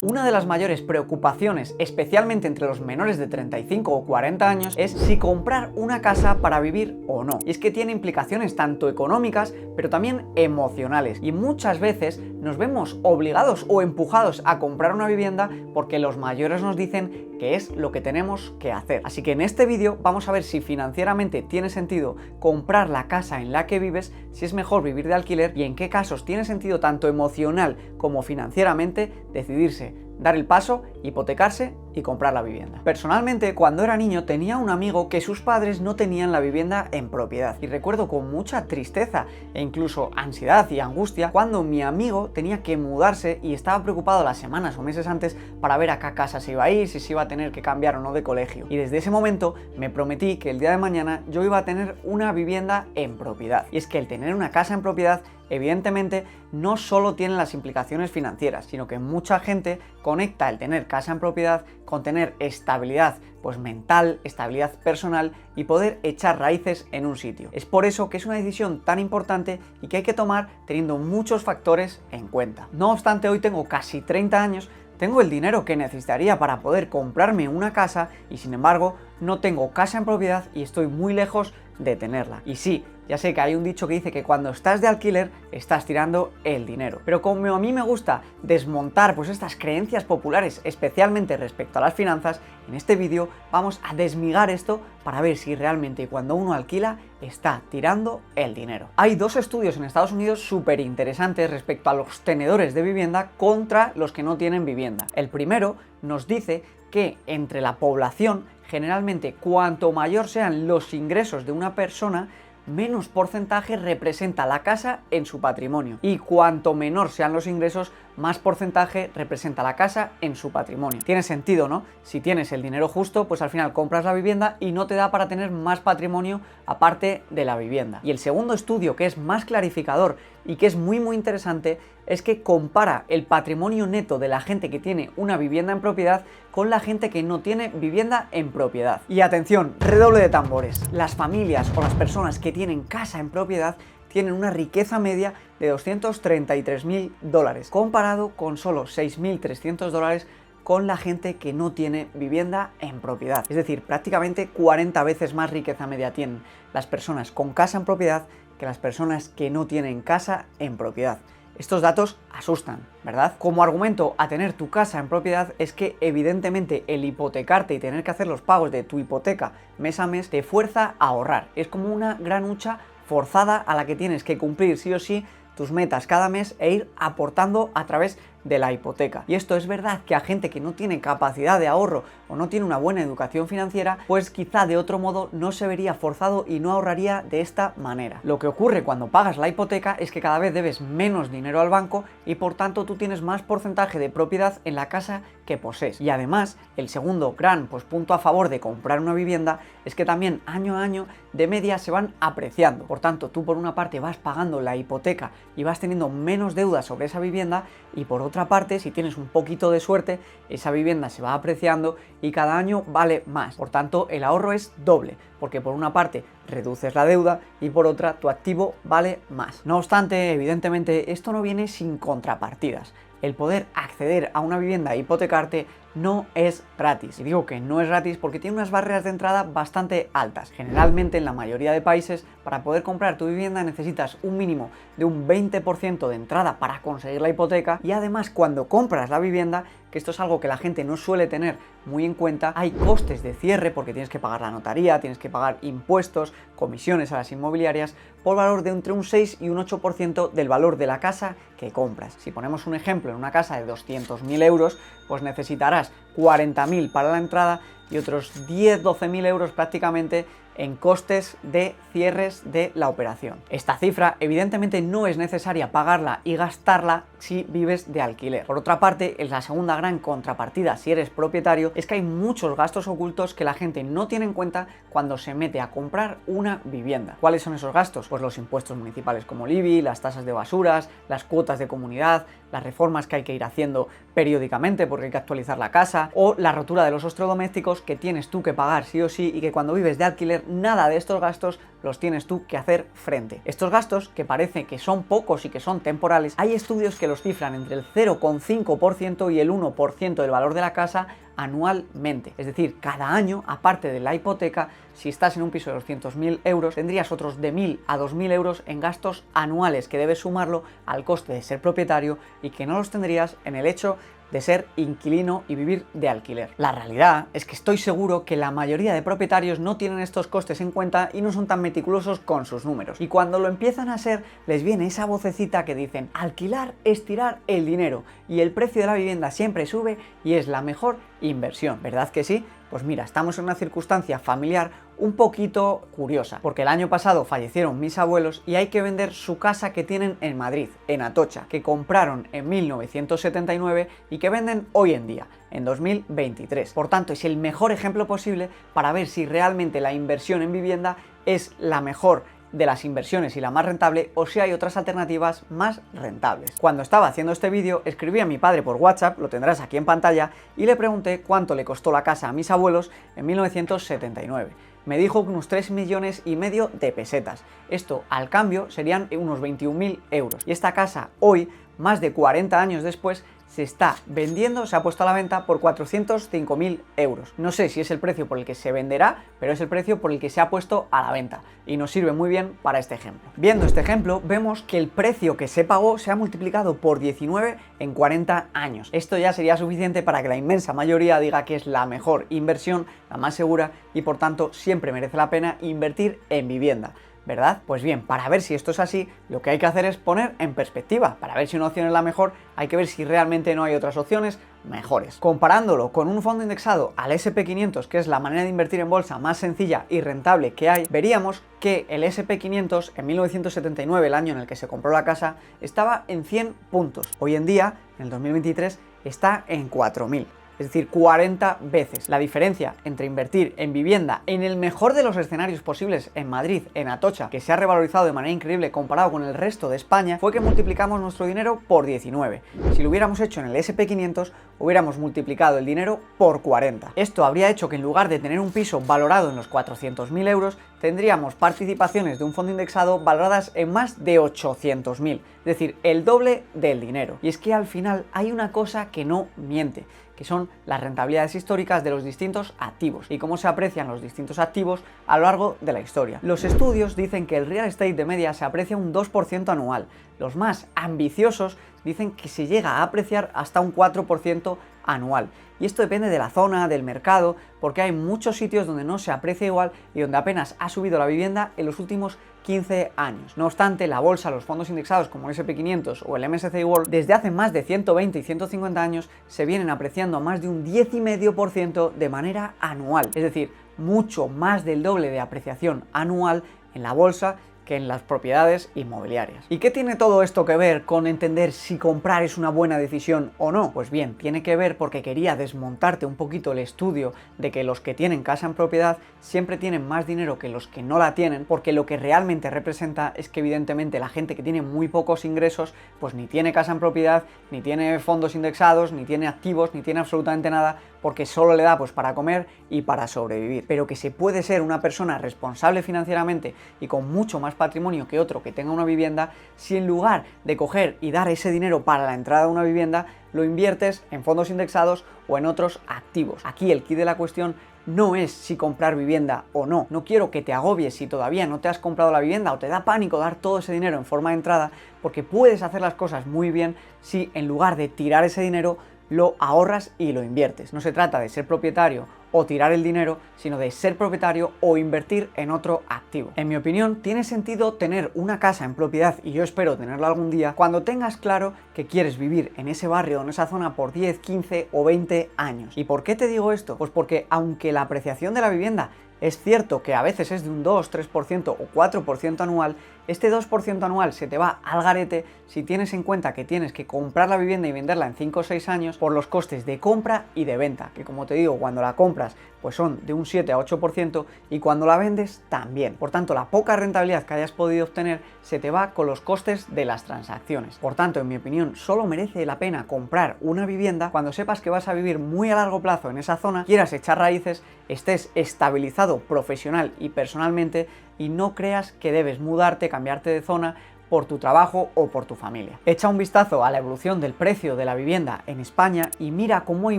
Una de las mayores preocupaciones, especialmente entre los menores de 35 o 40 años, es si comprar una casa para vivir o no. Y es que tiene implicaciones tanto económicas, pero también emocionales. Y muchas veces nos vemos obligados o empujados a comprar una vivienda porque los mayores nos dicen que es lo que tenemos que hacer. Así que en este vídeo vamos a ver si financieramente tiene sentido comprar la casa en la que vives, si es mejor vivir de alquiler y en qué casos tiene sentido tanto emocional como financieramente decidirse dar el paso, hipotecarse y comprar la vivienda. Personalmente, cuando era niño tenía un amigo que sus padres no tenían la vivienda en propiedad y recuerdo con mucha tristeza e incluso ansiedad y angustia cuando mi amigo tenía que mudarse y estaba preocupado las semanas o meses antes para ver a qué casa se iba a ir, si se iba a tener que cambiar o no de colegio. Y desde ese momento me prometí que el día de mañana yo iba a tener una vivienda en propiedad. Y es que el tener una casa en propiedad evidentemente no solo tiene las implicaciones financieras, sino que mucha gente conecta el tener casa en propiedad con tener estabilidad mental, estabilidad personal y poder echar raíces en un sitio. Es por eso que es una decisión tan importante y que hay que tomar teniendo muchos factores en cuenta. No obstante, hoy tengo casi 30 años, tengo el dinero que necesitaría para poder comprarme una casa y sin embargo no tengo casa en propiedad y estoy muy lejos de tenerla. Y sí, ya sé que hay un dicho que dice que cuando estás de alquiler estás tirando el dinero. Pero como a mí me gusta desmontar estas creencias populares, especialmente respecto a las finanzas, en este vídeo vamos a desmigar esto para ver si realmente cuando uno alquila está tirando el dinero. Hay dos estudios en Estados Unidos súper interesantes respecto a los tenedores de vivienda contra los que no tienen vivienda. El primero nos dice que entre la población, generalmente cuanto mayor sean los ingresos de una persona, menos porcentaje representa la casa en su patrimonio. Y cuanto menor sean los ingresos, más porcentaje representa la casa en su patrimonio. Tiene sentido, ¿no? Si tienes el dinero justo, pues al final compras la vivienda y no te da para tener más patrimonio aparte de la vivienda. Y el segundo estudio, que es más clarificador y que es muy interesante, es que compara el patrimonio neto de la gente que tiene una vivienda en propiedad con la gente que no tiene vivienda en propiedad. Y atención, redoble de tambores. Las familias o las personas que tienen casa en propiedad tienen una riqueza media de $233.000, comparado con solo $6.300 con la gente que no tiene vivienda en propiedad. Es decir, prácticamente 40 veces más riqueza media tienen las personas con casa en propiedad que las personas que no tienen casa en propiedad. Estos datos asustan, ¿verdad? Como argumento a tener tu casa en propiedad es que evidentemente el hipotecarte y tener que hacer los pagos de tu hipoteca mes a mes te fuerza a ahorrar. Es como una gran hucha forzada a la que tienes que cumplir sí o sí tus metas cada mes e ir aportando a través de la hipoteca. Y esto es verdad que a gente que no tiene capacidad de ahorro o no tiene una buena educación financiera, pues quizá de otro modo no se vería forzado y no ahorraría de esta manera. Lo que ocurre cuando pagas la hipoteca es que cada vez debes menos dinero al banco y por tanto tú tienes más porcentaje de propiedad en la casa que posees. Y además, el segundo gran punto a favor de comprar una vivienda es que también año a año de media se van apreciando. Por tanto, tú por una parte vas pagando la hipoteca y vas teniendo menos deuda sobre esa vivienda y por otra parte, si tienes un poquito de suerte, esa vivienda se va apreciando y cada año vale más. Por tanto, el ahorro es doble, porque por una parte reduces la deuda y por otra tu activo vale más. No obstante, evidentemente, esto no viene sin contrapartidas. El poder acceder a una vivienda e hipotecarte no es gratis. Y digo que no es gratis porque tiene unas barreras de entrada bastante altas. Generalmente en la mayoría de países para poder comprar tu vivienda necesitas un mínimo de un 20% de entrada para conseguir la hipoteca y además cuando compras la vivienda, que esto es algo que la gente no suele tener muy en cuenta, hay costes de cierre porque tienes que pagar la notaría, tienes que pagar impuestos, comisiones a las inmobiliarias por valor de entre un 6 y un 8% del valor de la casa que compras. Si ponemos un ejemplo en una casa de 200.000 euros, pues necesitarás 40.000 para la entrada y otros 10-12.000 euros prácticamente en costes de cierres de la operación. Esta cifra evidentemente no es necesaria pagarla y gastarla si vives de alquiler. Por otra parte, es la segunda gran contrapartida si eres propietario, es que hay muchos gastos ocultos que la gente no tiene en cuenta cuando se mete a comprar una vivienda. ¿Cuáles son esos gastos? Pues los impuestos municipales como el IBI, las tasas de basuras, las cuotas de comunidad, las reformas que hay que ir haciendo periódicamente porque hay que actualizar la casa, o la rotura de los electrodomésticos que tienes tú que pagar sí o sí y que cuando vives de alquiler nada de estos gastos los tienes tú que hacer frente. Estos gastos, que parece que son pocos y que son temporales, hay estudios que los cifran entre el 0,5% y el 1% del valor de la casa anualmente. Es decir, cada año, aparte de la hipoteca, si estás en un piso de 200.000 euros, tendrías otros de 1.000 a 2.000 euros en gastos anuales que debes sumarlo al coste de ser propietario y que no los tendrías en el hecho de ser inquilino y vivir de alquiler. La realidad es que estoy seguro que la mayoría de propietarios no tienen estos costes en cuenta y no son tan meticulosos con sus números. Y cuando lo empiezan a ser, les viene esa vocecita que dicen: alquilar es tirar el dinero y el precio de la vivienda siempre sube y es la mejor inversión. ¿Verdad que sí? Pues mira, estamos en una circunstancia familiar un poquito curiosa, porque el año pasado fallecieron mis abuelos y hay que vender su casa que tienen en Madrid, en Atocha, que compraron en 1979 y que venden hoy en día, en 2023. Por tanto, es el mejor ejemplo posible para ver si realmente la inversión en vivienda es la mejor de las inversiones y la más rentable, o si hay otras alternativas más rentables. Cuando estaba haciendo este vídeo, escribí a mi padre por WhatsApp, lo tendrás aquí en pantalla, y le pregunté cuánto le costó la casa a mis abuelos en 1979. Me dijo unos 3,5 millones de pesetas. Esto al cambio serían unos 21.000 euros. Y esta casa hoy, más de 40 años después, se está vendiendo, se ha puesto a la venta por 405.000 euros. No sé si es el precio por el que se venderá, pero es el precio por el que se ha puesto a la venta y nos sirve muy bien para este ejemplo. Viendo este ejemplo, vemos que el precio que se pagó se ha multiplicado por 19 en 40 años. Esto ya sería suficiente para que la inmensa mayoría diga que es la mejor inversión, la más segura y por tanto siempre merece la pena invertir en vivienda, ¿verdad? Pues bien, para ver si esto es así, lo que hay que hacer es poner en perspectiva. Para ver si una opción es la mejor, hay que ver si realmente no hay otras opciones mejores. Comparándolo con un fondo indexado al SP500, que es la manera de invertir en bolsa más sencilla y rentable que hay, veríamos que el SP500 en 1979, el año en el que se compró la casa, estaba en 100 puntos. Hoy en día, en el 2023, está en 4.000. Es decir, 40 veces. La diferencia entre invertir en vivienda en el mejor de los escenarios posibles en Madrid, en Atocha, que se ha revalorizado de manera increíble comparado con el resto de España, fue que multiplicamos nuestro dinero por 19. Si lo hubiéramos hecho en el SP500, hubiéramos multiplicado el dinero por 40. Esto habría hecho que en lugar de tener un piso valorado en los 400.000 euros, tendríamos participaciones de un fondo indexado valoradas en más de 800.000, es decir, el doble del dinero. Y es que al final hay una cosa que no miente, que son las rentabilidades históricas de los distintos activos y cómo se aprecian los distintos activos a lo largo de la historia. Los estudios dicen que el real estate de media se aprecia un 2% anual. Los más ambiciosos dicen que se llega a apreciar hasta un 4% anual. Y esto depende de la zona, del mercado, porque hay muchos sitios donde no se aprecia igual y donde apenas ha subido la vivienda en los últimos 15 años. No obstante, la bolsa, los fondos indexados como el SP500 o el MSCI World, desde hace más de 120 y 150 años se vienen apreciando a más de un 10,5% de manera anual. Es decir, mucho más del doble de apreciación anual en la bolsa que en las propiedades inmobiliarias. ¿Y qué tiene todo esto que ver con entender si comprar es una buena decisión o no? Pues bien, tiene que ver porque quería desmontarte un poquito el estudio de que los que tienen casa en propiedad siempre tienen más dinero que los que no la tienen, porque lo que realmente representa es que evidentemente la gente que tiene muy pocos ingresos, pues ni tiene casa en propiedad, ni tiene fondos indexados, ni tiene activos, ni tiene absolutamente nada, porque solo le da pues para comer y para sobrevivir. Pero que se puede ser una persona responsable financieramente y con mucho más patrimonio que otro que tenga una vivienda, si en lugar de coger y dar ese dinero para la entrada a una vivienda, lo inviertes en fondos indexados o en otros activos. Aquí el quid de la cuestión no es si comprar vivienda o no. No quiero que te agobies si todavía no te has comprado la vivienda o te da pánico dar todo ese dinero en forma de entrada, porque puedes hacer las cosas muy bien si en lugar de tirar ese dinero lo ahorras y lo inviertes. No se trata de ser propietario o tirar el dinero, sino de ser propietario o invertir en otro activo. En mi opinión, tiene sentido tener una casa en propiedad, y yo espero tenerla algún día, cuando tengas claro que quieres vivir en ese barrio o en esa zona por 10, 15 o 20 años. ¿Y por qué te digo esto? Pues porque aunque la apreciación de la vivienda es cierto que a veces es de un 2, 3% o 4% anual, este 2% anual se te va al garete si tienes en cuenta que tienes que comprar la vivienda y venderla en 5 o 6 años por los costes de compra y de venta, que como te digo, cuando la compras pues son de un 7 a 8% y cuando la vendes también. Por tanto, la poca rentabilidad que hayas podido obtener se te va con los costes de las transacciones. Por tanto, en mi opinión, solo merece la pena comprar una vivienda cuando sepas que vas a vivir muy a largo plazo en esa zona, quieras echar raíces, estés estabilizado profesional y personalmente y no creas que debes mudarte, cambiarte de zona por tu trabajo o por tu familia. Echa un vistazo a la evolución del precio de la vivienda en España y mira cómo hay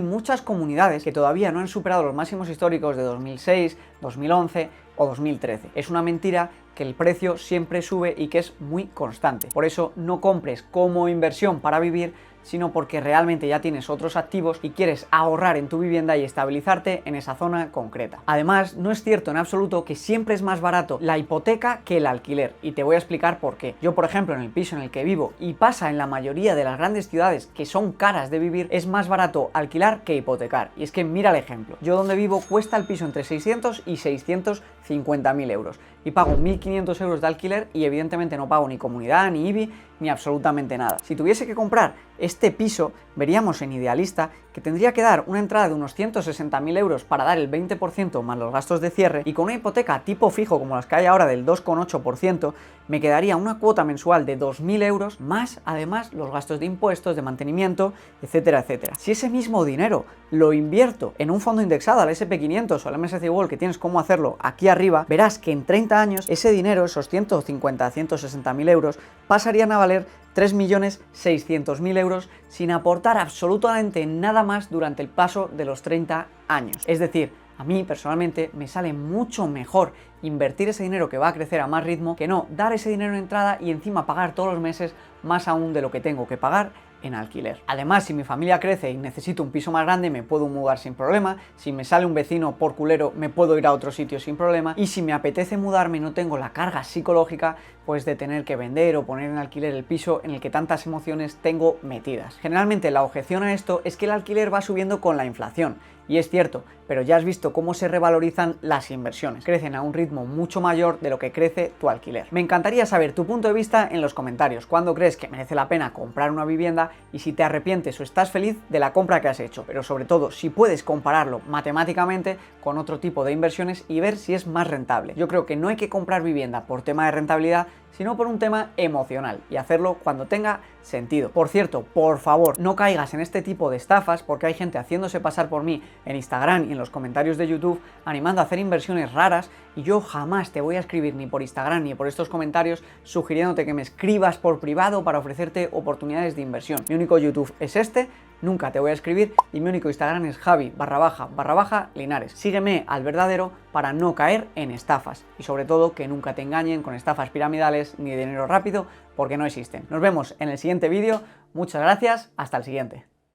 muchas comunidades que todavía no han superado los máximos históricos de 2006, 2011 o 2013. Es una mentira que el precio siempre sube y que es muy constante. Por eso no compres como inversión para vivir, sino porque realmente ya tienes otros activos y quieres ahorrar en tu vivienda y estabilizarte en esa zona concreta. Además, no es cierto en absoluto que siempre es más barato la hipoteca que el alquiler, y te voy a explicar por qué. Yo, por ejemplo, en el piso en el que vivo, y pasa en la mayoría de las grandes ciudades que son caras de vivir, es más barato alquilar que hipotecar. Y es que mira el ejemplo. Yo donde vivo cuesta el piso entre 600 y 650.000 euros y pago 1.500 euros de alquiler y evidentemente no pago ni comunidad, ni IBI, ni absolutamente nada. Si tuviese que comprar este piso, veríamos en Idealista que tendría que dar una entrada de unos 160.000 euros para dar el 20% más los gastos de cierre, y con una hipoteca tipo fijo como las que hay ahora del 2,8%, me quedaría una cuota mensual de 2.000 euros más además los gastos de impuestos, de mantenimiento, etcétera, etcétera. Si ese mismo dinero lo invierto en un fondo indexado al SP500 o al MSCI World, que tienes cómo hacerlo aquí arriba, verás que en 30 años ese dinero, esos 150 a 160.000 euros, pasarían a valer 3.600.000 euros sin aportar absolutamente nada más durante el paso de los 30 años. Es decir, a mí personalmente me sale mucho mejor invertir ese dinero que va a crecer a más ritmo que no dar ese dinero en entrada y encima pagar todos los meses más aún de lo que tengo que pagar en alquiler. Además, si mi familia crece y necesito un piso más grande, me puedo mudar sin problema. Si me sale un vecino por culero, me puedo ir a otro sitio sin problema. Y si me apetece mudarme y no tengo la carga psicológica, pues de tener que vender o poner en alquiler el piso en el que tantas emociones tengo metidas. Generalmente la objeción a esto es que el alquiler va subiendo con la inflación. Y es cierto, pero ya has visto cómo se revalorizan las inversiones. Crecen a un ritmo mucho mayor de lo que crece tu alquiler. Me encantaría saber tu punto de vista en los comentarios. ¿Cuándo crees que merece la pena comprar una vivienda? Y si te arrepientes o estás feliz de la compra que has hecho. Pero sobre todo, si puedes compararlo matemáticamente con otro tipo de inversiones y ver si es más rentable. Yo creo que no hay que comprar vivienda por tema de rentabilidad, sino por un tema emocional, y hacerlo cuando tenga sentido. Por cierto, por favor, no caigas en este tipo de estafas, porque hay gente haciéndose pasar por mí en Instagram y en los comentarios de YouTube animando a hacer inversiones raras, y yo jamás te voy a escribir ni por Instagram ni por estos comentarios sugiriéndote que me escribas por privado para ofrecerte oportunidades de inversión. Mi único YouTube es este, nunca te voy a escribir, y mi único Instagram es Javi_Linares. Sígueme al verdadero para no caer en estafas y sobre todo que nunca te engañen con estafas piramidales ni dinero rápido, porque no existen. Nos vemos en el siguiente vídeo, muchas gracias, hasta el siguiente.